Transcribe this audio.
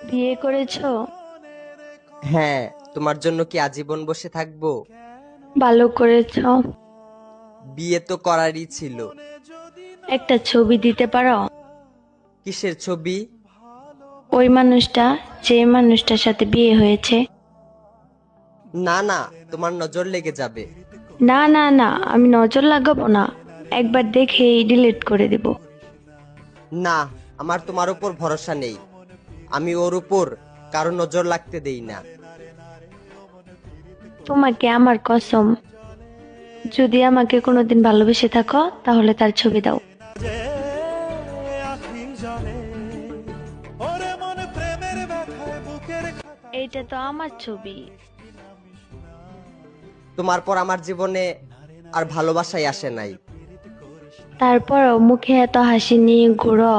বিয়ে করেছো? হ্যাঁ। তোমার জন্য কি আজীবন বসে থাকবো? ভালো করেছো। বিয়ে তো করারই ছিল। একটা ছবি দিতে পারো? কিসের ছবি? ওই মানুষটা, যে মানুষটার সাথে বিয়ে হয়েছে। না না, তোমার নজর লেগে যাবে। না না না, আমি নজর লাগাবো না, একবার দেখেই ডিলিট করে দেব। না, আমার তোমার উপর ভরসা নেই। আমি ওর উপর কারো নজর লাগতে দেই না। তোমাকে আমার কসম, যদি আমাকে কোনোদিন ভালোবেসে থাকো তাহলে তার ছবি দাও। এইটা তো আমার ছবি। তোমার পর আমার জীবনে আর ভালোবাসাই আসে নাই। তারপরও মুখে এত হাসি নিয়ে ঘুরো।